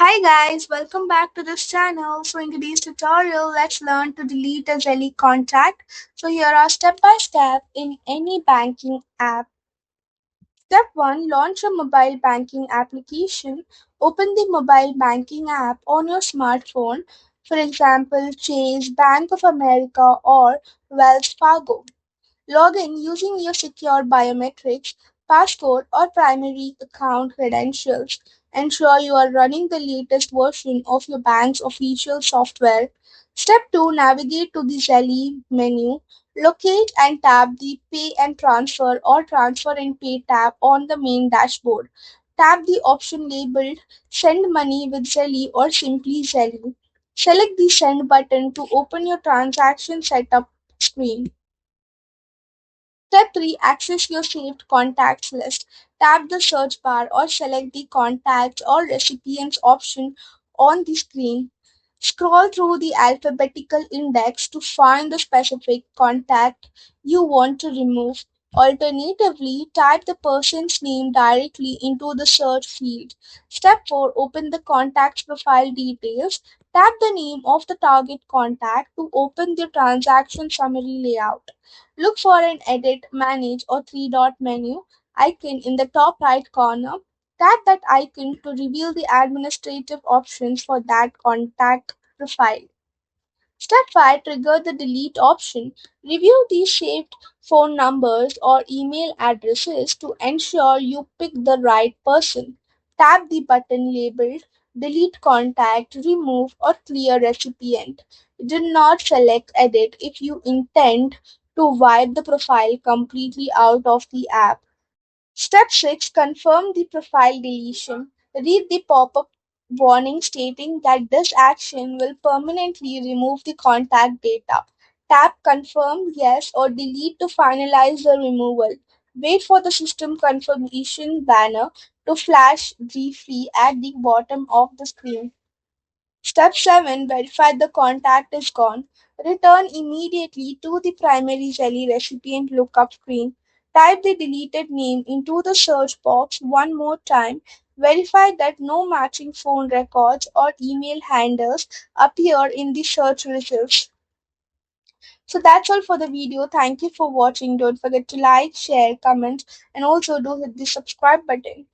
Hi guys, welcome back to this channel. So in today's tutorial, let's learn to delete a Zelle contact. So here are step by step in any banking app. Step 1. Launch a mobile banking application. Open the mobile banking app on your smartphone. For example, Chase, Bank of America or Wells Fargo. Log in using your secure biometrics, passcode, or primary account credentials. Ensure you are running the latest version of your bank's official software. Step 2. Navigate to the Zelle menu. Locate and tap the Pay and Transfer or Transfer and Pay tab on the main dashboard. Tap the option labeled Send Money with Zelle or simply Zelle. Select the Send button to open your transaction setup screen. Step 3. Access your saved contacts list. Tap the search bar or select the contacts or recipients option on the screen. Scroll through the alphabetical index to find the specific contact you want to remove. Alternatively, type the person's name directly into the search field. Step 4. Open the contact's profile details. Tap the name of the target contact to open the transaction summary layout. Look for an Edit, Manage, or three-dot menu icon in the top right corner. Tap that icon to reveal the administrative options for that contact profile. Step 5. Trigger the delete option. Review the saved phone numbers or email addresses to ensure you pick the right person. Tap the button labeled Delete Contact, Remove, or Clear Recipient. Do not select Edit if you intend to wipe the profile completely out of the app. Step 6. Confirm the profile deletion. Read the pop-up warning stating that this action will permanently remove the contact data. Tap Confirm Yes or Delete to finalize the removal. Wait for the system confirmation banner to flash briefly at the bottom of the screen. Step 7. Verify the contact is gone. Return immediately to the primary Zelle recipient lookup screen. Type the deleted name into the search box one more time. Verify that no matching phone records or email handles appear in the search results. So that's all for the video. Thank you for watching. Don't forget to like, share, comment, and also do hit the subscribe button.